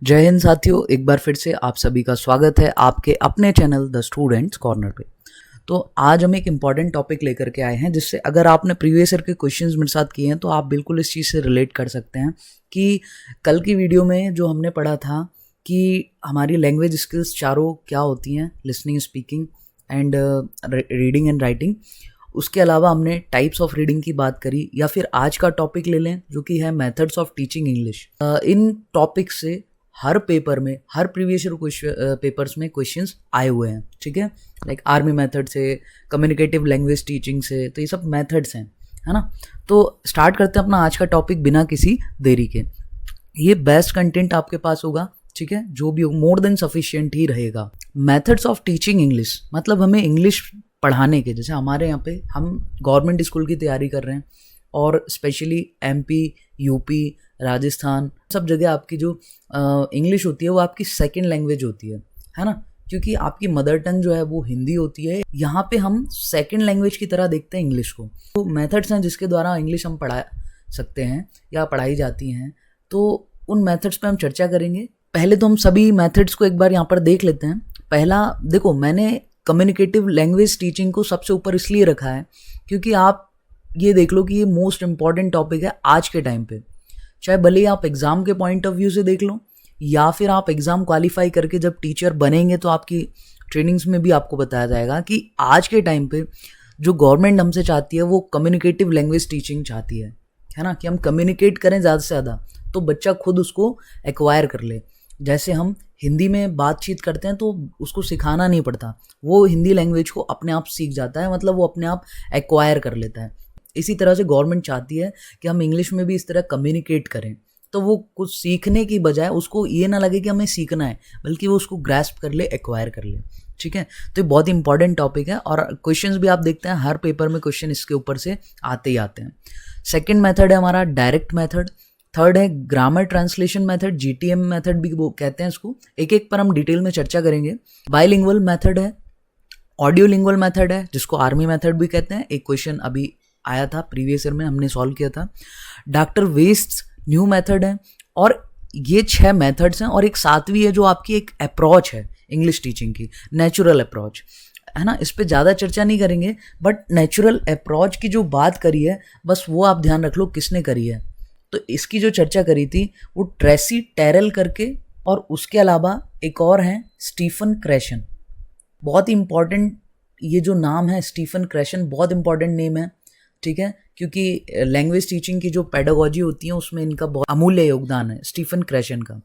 जय हिंद साथियों, एक बार फिर से आप सभी का स्वागत है आपके अपने चैनल द स्टूडेंट्स कॉर्नर पे। तो आज हम एक इम्पॉर्टेंट टॉपिक लेकर के आए हैं जिससे अगर आपने प्रीवियस ईयर के क्वेश्चंस मेरे साथ किए हैं तो आप बिल्कुल इस चीज़ से रिलेट कर सकते हैं कि कल की वीडियो में जो हमने पढ़ा था कि हमारी लैंग्वेज स्किल्स चारों क्या होती हैं, listening, speaking and reading and writing. उसके अलावा हमने टाइप्स ऑफ रीडिंग की बात करी, या फिर आज का टॉपिक ले लें जो कि है methods of teaching English. In topic से हर पेपर में, हर प्रीवियस ईयर पेपर्स में क्वेश्चंस आए हुए हैं, ठीक है। लाइक आर्मी मेथड से, कम्युनिकेटिव लैंग्वेज टीचिंग से, तो ये सब मेथड्स हैं, है ना। तो स्टार्ट करते हैं अपना आज का टॉपिक बिना किसी देरी के। ये बेस्ट कंटेंट आपके पास होगा, ठीक है, जो भी मोर देन सफिशिएंट ही रहेगा। मेथड्स ऑफ टीचिंग इंग्लिश मतलब हमें इंग्लिश पढ़ाने के, जैसे हमारे यहाँ पे हम गवर्नमेंट स्कूल की तैयारी कर रहे हैं और स्पेशली एमपी, यूपी, राजस्थान, सब जगह आपकी जो इंग्लिश होती है वो आपकी सेकंड लैंग्वेज होती है ना। क्योंकि आपकी मदर टंग जो है वो हिंदी होती है, यहाँ पे हम सेकंड लैंग्वेज की तरह देखते हैं इंग्लिश को। तो मेथड्स हैं जिसके द्वारा इंग्लिश हम पढ़ा सकते हैं या पढ़ाई जाती हैं, तो उन मेथड्स पे हम चर्चा करेंगे। पहले तो हम सभी मेथड्स को एक बार यहाँ पर देख लेते हैं। पहला देखो, मैंने कम्युनिकेटिव लैंग्वेज टीचिंग को सबसे ऊपर इसलिए रखा है क्योंकि आप ये देख लो कि ये मोस्ट इंपॉर्टेंट टॉपिक है आज के टाइम पे। चाहे भले ही आप एग्ज़ाम के पॉइंट ऑफ व्यू से देख लो या फिर आप एग्ज़ाम क्वालिफाई करके जब टीचर बनेंगे तो आपकी ट्रेनिंग्स में भी आपको बताया जाएगा कि आज के टाइम पे जो गवर्नमेंट हमसे चाहती है वो कम्युनिकेटिव लैंग्वेज टीचिंग चाहती है ना, कि हम कम्युनिकेट करें ज़्यादा से ज़्यादा तो बच्चा खुद उसको एक्वायर कर ले। जैसे हम हिंदी में बातचीत करते हैं तो उसको सिखाना नहीं पड़ता, वो हिंदी लैंग्वेज को अपने आप सीख जाता है, मतलब वो अपने आप एक्वायर कर लेता है। इसी तरह से गवर्नमेंट चाहती है कि हम इंग्लिश में भी इस तरह कम्युनिकेट करें, तो वो कुछ सीखने की बजाय उसको ये ना लगे कि हमें सीखना है, बल्कि वो उसको ग्रैस्प कर ले, एक्वायर कर ले, ठीक है। तो ये बहुत इंपॉर्टेंट टॉपिक है और क्वेश्चंस भी आप देखते हैं हर पेपर में क्वेश्चन इसके ऊपर से आते ही आते हैं। सेकेंड मेथड है हमारा डायरेक्ट मेथड। थर्ड है grammar translation method, GTM method भी वो कहते हैं इसको। एक एक पर हम डिटेल में चर्चा करेंगे। बाइलिंगुअल मेथड है, ऑडियो लिंगुअल मेथड है जिसको आर्मी मेथड भी कहते हैं। एक क्वेश्चन अभी आया था प्रीवियस ईयर में, हमने सॉल्व किया था। डॉक्टर वेस्ट न्यू मेथड है। और ये 6 मेथड्स हैं और एक सातवीं है जो आपकी एक अप्रोच है इंग्लिश टीचिंग की, नेचुरल अप्रोच, है ना। इस पे ज़्यादा चर्चा नहीं करेंगे, बट नेचुरल अप्रोच की जो बात करी है बस वो आप ध्यान रख लो किसने करी है। तो इसकी जो चर्चा करी थी वो ट्रेसी टेरल करके, और उसके अलावा एक और हैं स्टीफन क्रैशन। बहुत ही इंपॉर्टेंट ये जो नाम है स्टीफन क्रैशन, बहुत इंपॉर्टेंट नेम है, ठीक है, क्योंकि लैंग्वेज टीचिंग की जो पेडागोजी होती है उसमें इनका बहुत अमूल्य योगदान है स्टीफन क्रैशन का।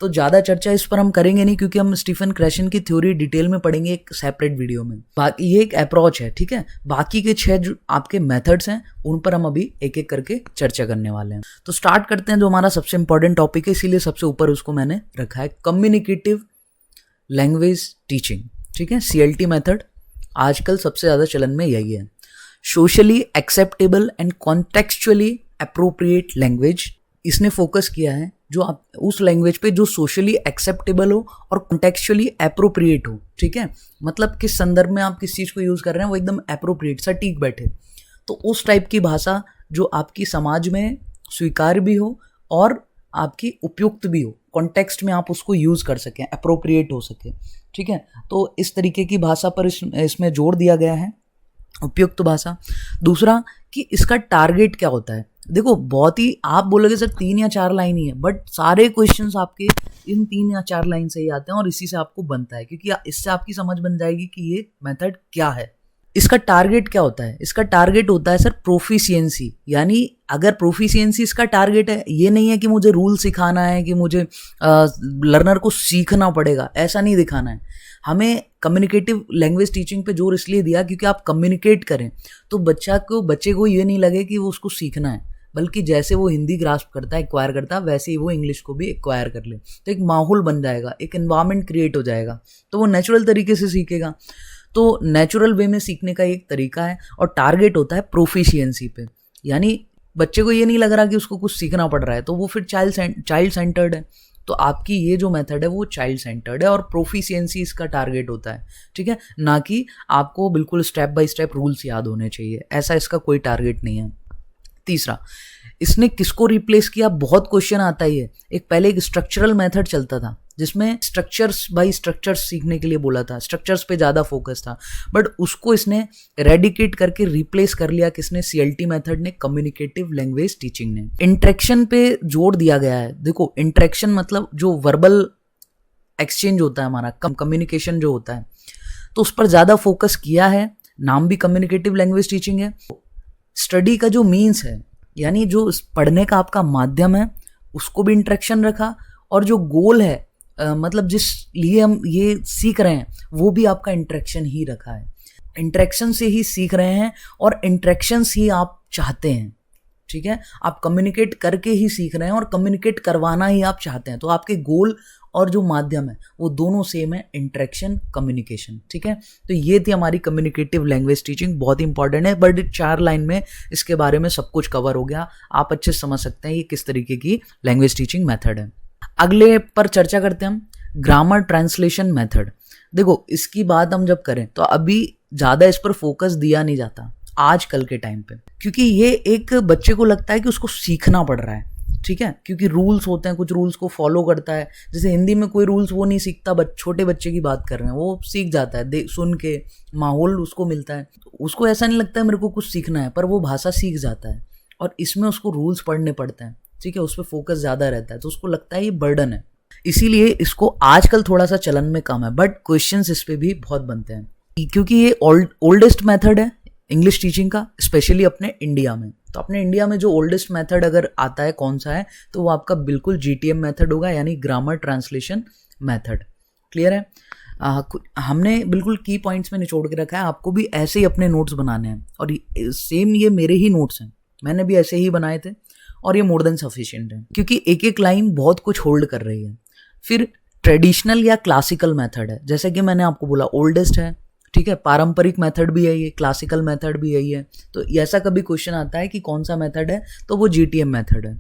तो ज़्यादा चर्चा इस पर हम करेंगे नहीं क्योंकि हम स्टीफन क्रैशन की थ्योरी डिटेल में पढ़ेंगे एक सेपरेट वीडियो में। बाकी ये एक अप्रोच है, ठीक है। बाकी के 6 जो आपके मेथड्स हैं उन पर हम अभी एक एक करके चर्चा करने वाले हैं। तो स्टार्ट करते हैं जो हमारा सबसे इंपॉर्टेंट टॉपिक है, इसीलिए सबसे ऊपर उसको मैंने रखा है, कम्युनिकेटिव लैंग्वेज टीचिंग, ठीक है, CLT मेथड। आजकल सबसे ज़्यादा चलन में यही है। Socially acceptable and contextually appropriate language, इसने फोकस किया है जो आप उस लैंग्वेज पे जो सोशली एक्सेप्टेबल हो और कॉन्टेक्चुअली अप्रोप्रिएट हो, ठीक है। मतलब किस संदर्भ में आप किस चीज़ को यूज़ कर रहे हैं वो एकदम अप्रोप्रिएट, सटीक बैठे। तो उस टाइप की भाषा जो आपकी समाज में स्वीकार्य भी हो और आपकी उपयुक्त भी हो, कॉन्टेक्स्ट में आप उसको यूज़ कर सकें, अप्रोप्रिएट हो सके, ठीक है। तो इस तरीके की भाषा पर इसमें जोर दिया गया है, उपयुक्त भाषा। दूसरा कि इसका टारगेट क्या होता है। देखो बहुत ही आप बोलोगे सर 3 या 4 लाइन ही है, बट सारे क्वेश्चंस आपके इन 3 या 4 लाइन से ही आते हैं और इसी से आपको बनता है, क्योंकि इससे आपकी समझ बन जाएगी कि ये मेथड क्या है। इसका टारगेट क्या होता है। इसका टारगेट होता है सर प्रोफिशिएंसी, यानी अगर प्रोफिशिएंसी इसका टारगेट है, ये नहीं है कि मुझे रूल सिखाना है कि मुझे लर्नर को सीखना पड़ेगा, ऐसा नहीं दिखाना है। हमें कम्युनिकेटिव लैंग्वेज टीचिंग पे जोर इसलिए दिया क्योंकि आप कम्युनिकेट करें तो बच्चे को ये नहीं लगे कि वो उसको सीखना है, बल्कि जैसे वो हिंदी ग्रास्प करता है, एक्वायर करता है, वैसे ही वो इंग्लिश को भी एक्वायर कर ले। तो एक माहौल बन जाएगा, एक एनवायरनमेंट क्रिएट हो जाएगा, तो वो नेचुरल तरीके से सीखेगा। तो नेचुरल वे में सीखने का एक तरीका है और टारगेट होता है प्रोफिशिएंसी पे, यानी बच्चे को ये नहीं लग रहा कि उसको कुछ सीखना पड़ रहा है, तो वो फिर चाइल्ड सेंटर्ड है। तो आपकी ये जो मेथड है वो चाइल्ड सेंटर्ड है और प्रोफिशिएंसी इसका टारगेट होता है, ठीक है, ना कि आपको बिल्कुल स्टेप बाय स्टेप रूल्स याद होने चाहिए, ऐसा इसका कोई टारगेट नहीं है। तीसरा, इसने किसको रिप्लेस किया, बहुत क्वेश्चन आता ही है। पहले एक स्ट्रक्चरल मेथड चलता था जिसमें स्ट्रक्चर्स बाई स्ट्रक्चर्स सीखने के लिए बोला था, स्ट्रक्चर्स पे ज़्यादा फोकस था, बट उसको इसने रेडिकेट करके रिप्लेस कर लिया किसने, CLT मेथड ने, कम्युनिकेटिव लैंग्वेज टीचिंग ने। इंटरेक्शन पे जोर दिया गया है। देखो इंटरेक्शन मतलब जो वर्बल एक्सचेंज होता है हमारा, कम्युनिकेशन जो होता है, तो उस पर ज़्यादा फोकस किया है। नाम भी कम्युनिकेटिव लैंग्वेज टीचिंग है। स्टडी का जो मीन्स है, यानी जो पढ़ने का आपका माध्यम है, उसको भी इंटरेक्शन रखा, और जो गोल है मतलब जिस लिए हम ये सीख रहे हैं वो भी आपका इंटरेक्शन ही रखा है। इंटरेक्शन से ही सीख रहे हैं और इंटरेक्शंस ही आप चाहते हैं, ठीक है। आप कम्युनिकेट करके ही सीख रहे हैं और कम्युनिकेट करवाना ही आप चाहते हैं। तो आपके गोल और जो माध्यम है वो दोनों सेम है, इंटरेक्शन, कम्युनिकेशन, ठीक है। तो ये थी हमारी कम्युनिकेटिव लैंग्वेज टीचिंग, बहुत इंपॉर्टेंट है, बट 4 लाइन में इसके बारे में सब कुछ कवर हो गया। आप अच्छे से समझ सकते हैं ये किस तरीके की लैंग्वेज टीचिंग मेथड है। अगले पर चर्चा करते हैं हम, ग्रामर ट्रांसलेशन मेथड। देखो इसकी बात हम जब करें तो अभी ज़्यादा इस पर फोकस दिया नहीं जाता आजकल के टाइम पे, क्योंकि ये एक बच्चे को लगता है कि उसको सीखना पड़ रहा है, ठीक है, क्योंकि रूल्स होते हैं, कुछ रूल्स को फॉलो करता है। जैसे हिंदी में कोई रूल्स वो नहीं सीखता, छोटे बच्चे की बात कर रहे हैं, वो सीख जाता है, सुन के माहौल उसको मिलता है, उसको ऐसा नहीं लगता है मेरे को कुछ सीखना है, पर वो भाषा सीख जाता है। और इसमें उसको रूल्स पढ़ने पड़ते हैं, ठीक है, उस पर फोकस ज़्यादा रहता है, तो उसको लगता है ये बर्डन है, इसीलिए इसको आजकल थोड़ा सा चलन में कम है, बट क्वेश्चंस इस पे भी बहुत बनते हैं, क्योंकि ये ओल्डेस्ट मेथड है इंग्लिश टीचिंग का, स्पेशली अपने इंडिया में। तो अपने इंडिया में जो ओल्डेस्ट मेथड अगर आता है कौन सा है, तो वो आपका बिल्कुल GTM मेथड होगा, यानी ग्रामर ट्रांसलेशन मेथड। क्लियर है? हमने बिल्कुल की पॉइंट्स में निचोड़ के रखा है, आपको भी ऐसे ही अपने नोट्स बनाने हैं, और सेम ये मेरे ही नोट्स हैं, मैंने भी ऐसे ही बनाए थे, और ये मोर देन सफिशिएंट है, क्योंकि एक एक लाइन बहुत कुछ होल्ड कर रही है। फिर ट्रेडिशनल या क्लासिकल मेथड है, जैसे कि मैंने आपको बोला ओल्डेस्ट है, ठीक है, पारंपरिक मेथड भी है ये, क्लासिकल मेथड भी यही है। तो ऐसा कभी क्वेश्चन आता है कि कौन सा मेथड है, तो वो GTM मेथड है।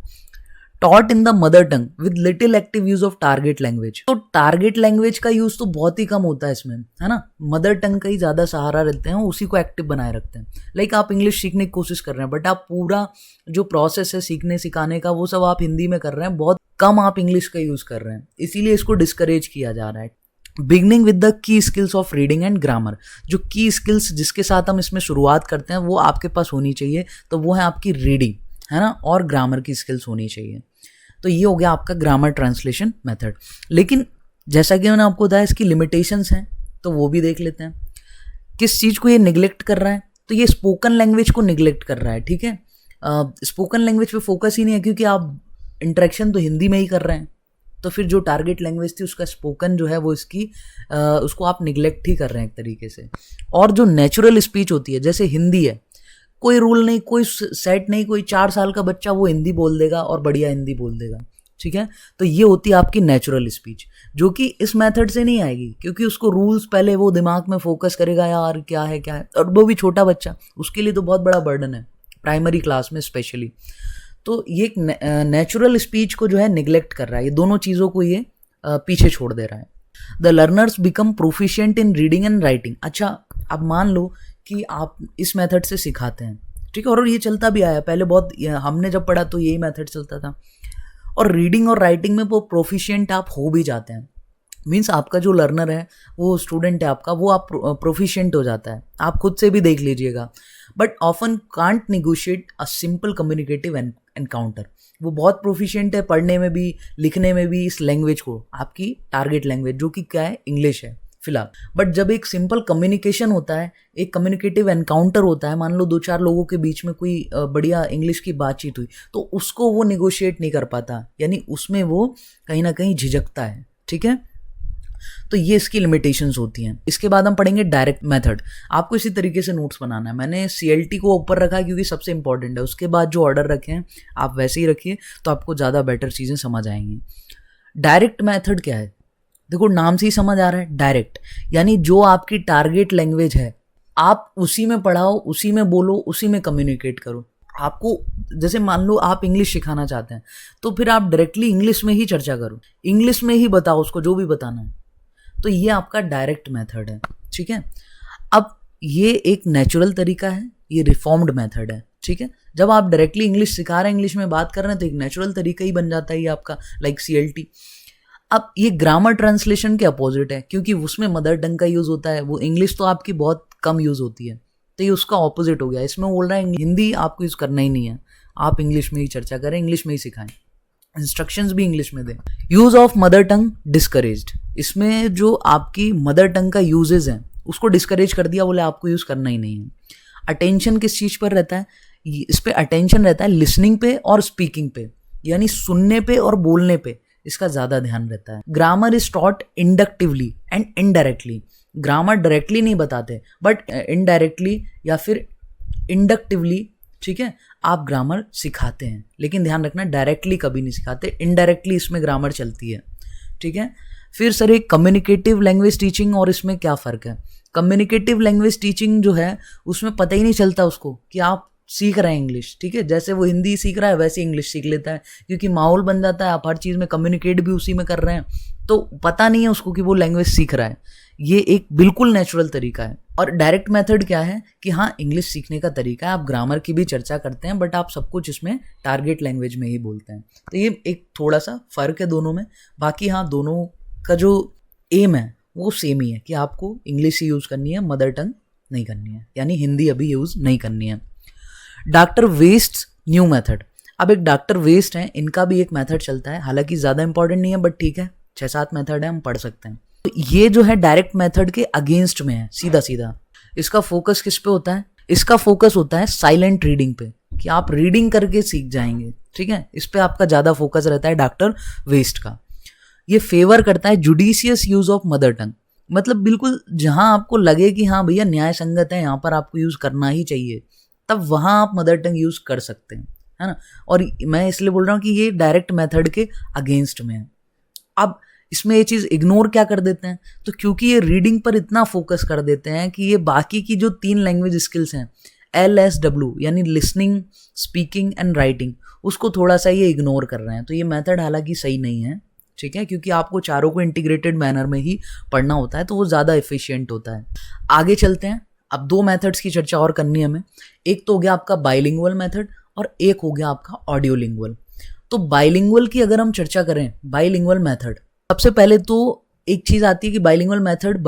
Taught in the mother tongue with little active use of target language. तो टारगेट लैंग्वेज का यूज तो बहुत ही कम होता है इसमें, है ना, मदर टंग का ही ज्यादा सहारा रहते हैं, उसी को एक्टिव बनाए रखते हैं। लाइक आप इंग्लिश सीखने की कोशिश कर रहे हैं, बट आप पूरा जो प्रोसेस है सीखने सिखाने का वो सब आप हिंदी में कर रहे हैं, बहुत कम आप इंग्लिश का यूज कर रहे हैं, इसीलिए इसको डिस्करेज किया जा रहा है। Beginning with the key skills of reading and grammar, जो की स्किल्स जिसके साथ हम इसमें शुरुआत करते हैं वो आपके पास होनी चाहिए, तो वो है आपकी रीडिंग, है ना, और ग्रामर की स्किल्स होनी चाहिए। तो ये हो गया आपका ग्रामर ट्रांसलेशन मेथड। लेकिन जैसा कि मैंने आपको बताया इसकी लिमिटेशंस हैं, तो वो भी देख लेते हैं। किस चीज़ को ये निगलेक्ट कर रहा है, तो ये स्पोकन लैंग्वेज को निगलेक्ट कर रहा है, ठीक है। स्पोकन लैंग्वेज पे फोकस ही नहीं है, क्योंकि आप इंटरेक्शन तो हिंदी में ही कर रहे हैं, तो फिर जो टारगेट लैंग्वेज थी उसका स्पोकन जो है वो इसकी उसको आप निगलेक्ट ही कर रहे हैं एक तरीके से। और जो नेचुरल स्पीच होती है, जैसे हिंदी है, कोई रूल नहीं, कोई सेट नहीं, कोई 4 साल का बच्चा वो हिंदी बोल देगा और बढ़िया हिंदी बोल देगा, ठीक है। तो ये होती है आपकी नेचुरल स्पीच, जो कि इस मेथड से नहीं आएगी, क्योंकि उसको रूल्स पहले वो दिमाग में फोकस करेगा, यार क्या है क्या है, और वो भी छोटा बच्चा, उसके लिए तो बहुत बड़ा बर्डन है, प्राइमरी क्लास में स्पेशली। तो ये नेचुरल स्पीच को जो है निगलेक्ट कर रहा है, ये दोनों चीज़ों को ये पीछे छोड़ दे रहा है। The learners become proficient in reading and writing. अच्छा, अब मान लो कि आप इस मेथड से सिखाते हैं, ठीक है, और ये चलता भी आया पहले बहुत, हमने जब पढ़ा तो यही मेथड चलता था, और रीडिंग और राइटिंग में वो प्रोफिशिएंट आप हो भी जाते हैं, मीन्स आपका जो लर्नर है, वो स्टूडेंट है आपका, वो आप प्रोफिशिएंट हो जाता है, आप खुद से भी देख लीजिएगा। But often can't negotiate a simple communicative encounter. वो बहुत प्रोफिशिएंट है पढ़ने में भी, लिखने में भी, इस लैंग्वेज को, आपकी टारगेट लैंग्वेज जो कि क्या है, इंग्लिश है फिलहाल। बट जब एक सिंपल कम्युनिकेशन होता है, एक कम्युनिकेटिव एनकाउंटर होता है, मान लो 2-4 लोगों के बीच में कोई बढ़िया इंग्लिश की बातचीत हुई, तो उसको वो निगोशिएट नहीं कर पाता, यानी उसमें वो कहीं ना कहीं झिझकता है, ठीक है। तो ये इसकी लिमिटेशंस होती हैं। इसके बाद हम पढ़ेंगे डायरेक्ट मेथड। आपको इसी तरीके से नोट्स बनाना है, मैंने CLT को ऊपर रखा क्योंकि सबसे इंपॉर्टेंट है, उसके बाद जो ऑर्डर रखे हैं आप वैसे ही रखिए, तो आपको ज़्यादा बेटर चीज़ें समझ आएंगी। डायरेक्ट मेथड क्या है, देखो नाम से ही समझ आ रहा है, डायरेक्ट, यानी जो आपकी टारगेट लैंग्वेज है आप उसी में पढ़ाओ, उसी में बोलो, उसी में कम्युनिकेट करो। आपको जैसे मान लो आप इंग्लिश सिखाना चाहते हैं, तो फिर आप डायरेक्टली इंग्लिश में ही चर्चा करो, इंग्लिश में ही बताओ उसको जो भी बताना है, तो ये आपका डायरेक्ट मेथड है, ठीक है। अब ये एक नेचुरल तरीका है ये रिफॉर्म्ड मेथड है, ठीक है। जब आप डायरेक्टली इंग्लिश सिखा रहे हैं, इंग्लिश में बात कर रहे हैं, तो एक नेचुरल तरीका ही बन जाता है ये आपका, लाइक CLT। अब ये ग्रामर ट्रांसलेशन के अपोजिट है, क्योंकि उसमें मदर टंग का यूज़ होता है, वो इंग्लिश तो आपकी बहुत कम यूज़ होती है, तो ये उसका ऑपोजिट हो गया। इसमें बोल रहा है हिंदी आपको यूज़ करना ही नहीं है, आप इंग्लिश में ही चर्चा करें, इंग्लिश में ही सिखाएं, इंस्ट्रक्शंस भी इंग्लिश में दें। Use of mother tongue discouraged, इसमें जो आपकी मदर टंग का यूजेज है उसको डिस्करेज कर दिया, बोले आपको यूज़ करना ही नहीं है। अटेंशन किस चीज़ पर रहता है, इस पे अटेंशन रहता है लिसनिंग पे और स्पीकिंग पे, यानी सुनने पे और बोलने पे इसका ज़्यादा ध्यान रहता है। Grammar is taught inductively and indirectly, grammar directly नहीं बताते बट इनडायरेक्टली या फिर इंडक्टिवली, ठीक है, आप ग्रामर सिखाते हैं, लेकिन ध्यान रखना डायरेक्टली कभी नहीं सिखाते, इनडायरेक्टली इसमें ग्रामर चलती है, ठीक है। फिर सर एक कम्युनिकेटिव लैंग्वेज टीचिंग और इसमें क्या फ़र्क है। कम्युनिकेटिव लैंग्वेज टीचिंग जो है उसमें पता ही नहीं चलता उसको कि आप सीख रहे हैं इंग्लिश, ठीक है, जैसे वो हिंदी सीख रहा है वैसे इंग्लिश सीख लेता है, क्योंकि माहौल बन जाता है, आप हर चीज़ में कम्युनिकेट भी उसी में कर रहे हैं, तो पता नहीं है उसको कि वो लैंग्वेज सीख रहा है। ये एक बिल्कुल नेचुरल तरीका है। और डायरेक्ट मेथड क्या है कि हाँ, इंग्लिश सीखने का तरीका है, आप ग्रामर की भी चर्चा करते हैं बट आप सब कुछ इसमें टारगेट लैंग्वेज में ही बोलते हैं, तो ये एक थोड़ा सा फ़र्क है दोनों में। बाकी हाँ, दोनों का जो एम है वो सेम ही है कि आपको इंग्लिश ही यूज़ करनी है, मदर टंग नहीं करनी है, यानी हिंदी अभी यूज़ नहीं करनी है। डॉक्टर वेस्ट न्यू मेथड, अब एक डॉक्टर वेस्ट है, इनका भी एक मेथड चलता है, हालांकि ज़्यादा इंपॉर्टेंट नहीं है बट ठीक है, 6-7 मेथड है, हम पढ़ सकते हैं। तो ये जो है डायरेक्ट मेथड के अगेंस्ट में है, सीधा सीधा। इसका फोकस किस पे होता है, इसका फोकस होता है साइलेंट रीडिंग पे, कि आप रीडिंग करके सीख जाएंगे, ठीक है, इस पे आपका ज़्यादा फोकस रहता है डॉक्टर वेस्ट का। ये फेवर करता है judicious use of mother tongue, मतलब बिल्कुल जहाँ आपको लगे कि हाँ भैया न्याय संगत है, यहाँ पर आपको यूज़ करना ही चाहिए, तब वहाँ आप मदर टंग यूज़ कर सकते हैं, है ना। और मैं इसलिए बोल रहा हूँ कि ये डायरेक्ट मेथड के अगेंस्ट में है। अब इसमें ये चीज़ इग्नोर क्या कर देते हैं, तो क्योंकि ये रीडिंग पर इतना फोकस कर देते हैं कि ये बाकी की जो 3 लैंग्वेज स्किल्स हैं, LSW यानी लिसनिंग, स्पीकिंग एंड राइटिंग, उसको थोड़ा सा ये इग्नोर कर रहे हैं। तो ये मेथड हालांकि सही नहीं है, ठीक है, क्योंकि आपको चारों को इंटीग्रेटेड मैनर में ही पढ़ना होता है, तो वो ज़्यादा एफिशिएंट होता है। आगे चलते हैं, अब 2 मेथड्स की चर्चा और करनी है हमें। एक तो हो गया आपका बाइलिंगुअल मेथड और एक हो गया आपका ऑडियोलिंगुअल। तो बाइलिंगुअल की अगर हम चर्चा करें, बाइलिंगुअल मेथड, सबसे पहले तो एक चीज़ आती है कि बाइलिंगुअल मेथड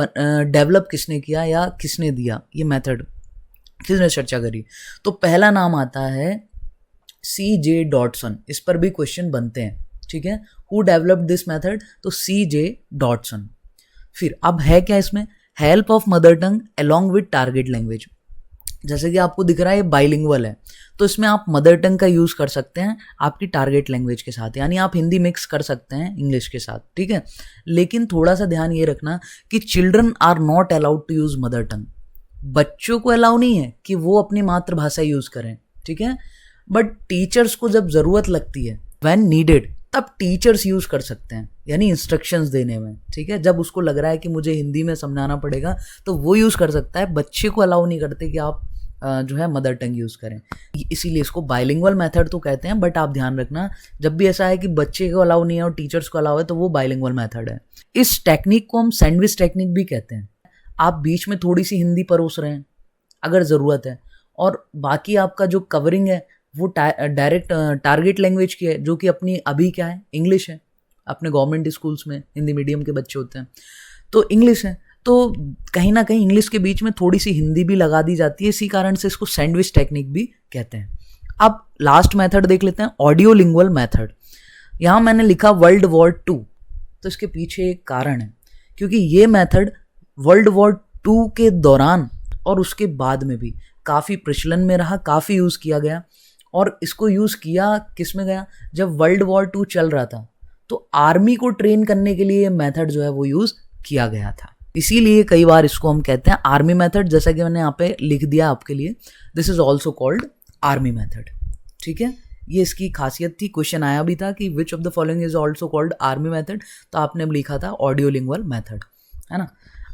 डेवलप किसने किया या किसने दिया, ये मेथड किसने चर्चा करी। तो पहला नाम आता है C.J. डॉटसन, इस पर भी क्वेश्चन बनते हैं, ठीक है, हु डेवलप्ड दिस मेथड, तो C.J. डॉटसन। फिर अब है क्या इसमें, help of mother tongue along with target language, जैसे कि आपको दिख रहा है ये बाइलिंगुअल है, तो इसमें आप मदर टंग का यूज़ कर सकते हैं आपकी टारगेट लैंग्वेज के साथ, यानी आप हिंदी मिक्स कर सकते हैं इंग्लिश के साथ, ठीक है। लेकिन थोड़ा सा ध्यान ये रखना कि children are not allowed to use mother tongue, बच्चों को अलाउ नहीं है कि वो अपनी मातृभाषा यूज़ करें, ठीक है, बट टीचर्स को जब ज़रूरत लगती है, व्हेन नीडेड, तब टीचर्स यूज़ कर सकते हैं, यानी इंस्ट्रक्शंस देने में, ठीक है, जब उसको लग रहा है कि मुझे हिंदी में समझाना पड़ेगा तो वो यूज़ कर सकता है। बच्चे को अलाउ नहीं करते कि आप जो है मदर टंग यूज़ करें, इसीलिए इसको बाइलिंगुअल मेथड तो कहते हैं, बट आप ध्यान रखना जब भी ऐसा है कि बच्चे को अलाउ नहीं है और टीचर्स को अलाउ है, तो वो बाइलिंगुअल मेथड है। इस टेक्निक को हम सैंडविच टेक्निक भी कहते हैं। आप बीच में थोड़ी सी हिंदी परोस रहे हैं अगर ज़रूरत है, और बाकी आपका जो कवरिंग है वो डायरेक्ट टारगेट लैंग्वेज की है, जो कि अपनी अभी क्या है, इंग्लिश है। अपने गवर्नमेंट स्कूल्स में हिंदी मीडियम के बच्चे होते हैं तो इंग्लिश है, तो कहीं ना कहीं इंग्लिश के बीच में थोड़ी सी हिंदी भी लगा दी जाती है, इसी कारण से इसको सैंडविच टेक्निक भी कहते हैं। अब लास्ट मेथड देख लेते हैं, ऑडियो लिंगुअल मेथड। यहाँ मैंने लिखा वर्ल्ड वॉर 2, तो इसके पीछे एक कारण है, क्योंकि ये मेथड वर्ल्ड वॉर 2 के दौरान और उसके बाद में भी काफ़ी प्रचलन में रहा, काफ़ी यूज़ किया गया। और इसको यूज़ किया किस में गया, जब वर्ल्ड वॉर 2 चल रहा था तो आर्मी को ट्रेन करने के लिए ये मेथड जो है वो यूज़ किया गया था, इसीलिए कई बार इसको हम कहते हैं आर्मी मेथड, जैसा कि मैंने यहाँ पे लिख दिया आपके लिए, this is also called army method, ठीक है। ये इसकी खासियत थी, क्वेश्चन आया भी था कि which of the following is also called army method, तो आपने लिखा था ऑडियो लिंगुअल मेथड, है ना।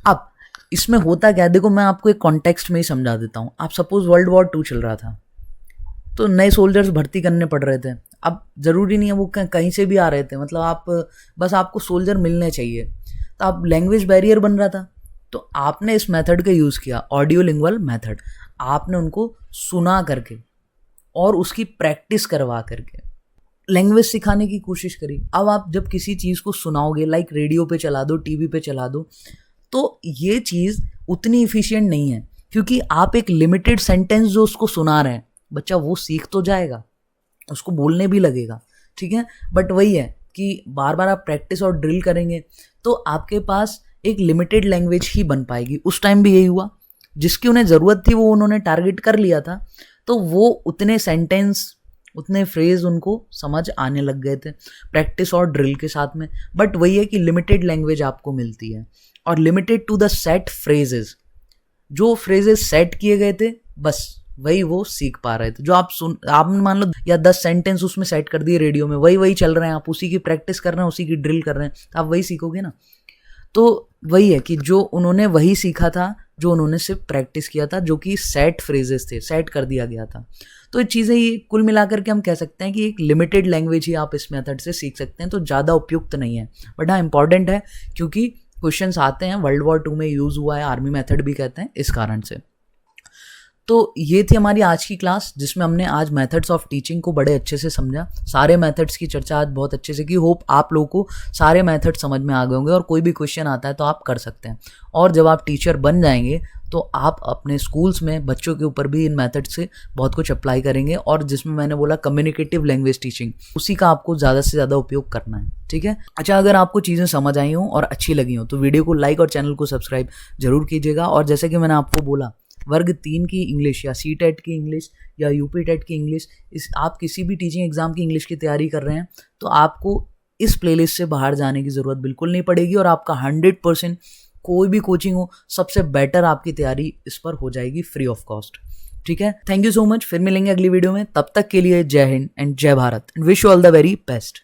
अब इसमें होता क्या है, देखो मैं आपको एक कॉन्टेक्स्ट में ही समझा देता हूँ। आप सपोज वर्ल्ड वॉर 2 चल रहा था, तो नए सोल्जर्स भर्ती करने पड़ रहे थे। अब ज़रूरी नहीं है वो कहीं से भी आ रहे थे, मतलब आप बस आपको सोल्जर मिलने चाहिए, तो आप लैंग्वेज बैरियर बन रहा था, तो आपने इस मेथड का यूज़ किया, ऑडियो लिंगुअल मेथड। आपने उनको सुना करके और उसकी प्रैक्टिस करवा करके लैंग्वेज सिखाने की कोशिश करी। अब आप जब किसी चीज़ को सुनाओगे, लाइक रेडियो पे चला दो, टीवी पे चला दो, तो ये चीज़ उतनी इफ़िशिएंट नहीं है, क्योंकि आप एक लिमिटेड सेंटेंस जो उसको सुना रहे हैं, बच्चा वो सीख तो जाएगा, उसको बोलने भी लगेगा, ठीक है, बट वही है कि बार बार आप प्रैक्टिस और ड्रिल करेंगे तो आपके पास एक लिमिटेड लैंग्वेज ही बन पाएगी। उस टाइम भी यही हुआ, जिसकी उन्हें ज़रूरत थी वो उन्होंने टारगेट कर लिया था, तो वो उतने सेंटेंस, उतने फ्रेज उनको समझ आने लग गए थे प्रैक्टिस और ड्रिल के साथ में। बट वही है कि लिमिटेड लैंग्वेज आपको मिलती है और limited to the set phrases. जो फ्रेजेस सेट किए गए थे बस वही वो सीख पा रहे थे। जो आपने मान लो या 10 सेंटेंस उसमें सेट कर दिए रेडियो में, वही चल रहे हैं, आप उसी की प्रैक्टिस कर रहे हैं, उसी की ड्रिल कर रहे हैं, तो आप वही सीखोगे ना। तो वही है कि जो उन्होंने वही सीखा था जो उन्होंने सिर्फ प्रैक्टिस किया था, जो कि सेट फ्रेजेस थे, सेट कर दिया गया था। तो ये चीज़ें ये कुल मिलाकर के हम कह सकते हैं कि एक लिमिटेड लैंग्वेज ही आप इस मेथड से सीख सकते हैं, तो ज़्यादा उपयुक्त नहीं है, बट हाँ इंपॉर्टेंट है, क्योंकि क्वेश्चंस आते हैं, वर्ल्ड वॉर 2 में यूज़ हुआ है, आर्मी मेथड भी कहते हैं इस कारण से। तो ये थी हमारी आज की क्लास, जिसमें हमने आज मेथड्स ऑफ टीचिंग को बड़े अच्छे से समझा। सारे मेथड्स की चर्चा आज बहुत अच्छे से की। होप आप लोगों को सारे मेथड समझ में आ गए होंगे और कोई भी क्वेश्चन आता है तो आप कर सकते हैं। और जब आप टीचर बन जाएंगे तो आप अपने स्कूल्स में बच्चों के ऊपर भी इन मेथड से बहुत कुछ अप्लाई करेंगे, और जिसमें मैंने बोला कम्युनिकेटिव लैंग्वेज टीचिंग, उसी का आपको ज़्यादा से ज़्यादा उपयोग करना है, ठीक है। अच्छा, अगर आपको चीज़ें समझ आई हों और अच्छी लगी हों तो वीडियो को लाइक और चैनल को सब्सक्राइब जरूर कीजिएगा। और जैसे कि मैंने आपको बोला, वर्ग 3 की इंग्लिश या CTET की इंग्लिश या UP-TET की इंग्लिश, इस आप किसी भी टीचिंग एग्जाम की इंग्लिश की तैयारी कर रहे हैं तो आपको इस प्लेलिस्ट से बाहर जाने की ज़रूरत बिल्कुल नहीं पड़ेगी, और आपका 100% कोई भी कोचिंग हो, सबसे बेटर आपकी तैयारी इस पर हो जाएगी फ्री ऑफ कॉस्ट, ठीक है। थैंक यू सो मच, फिर मिलेंगे अगली वीडियो में। तब तक के लिए जय हिंद एंड जय Bharat, and wish you all the very best.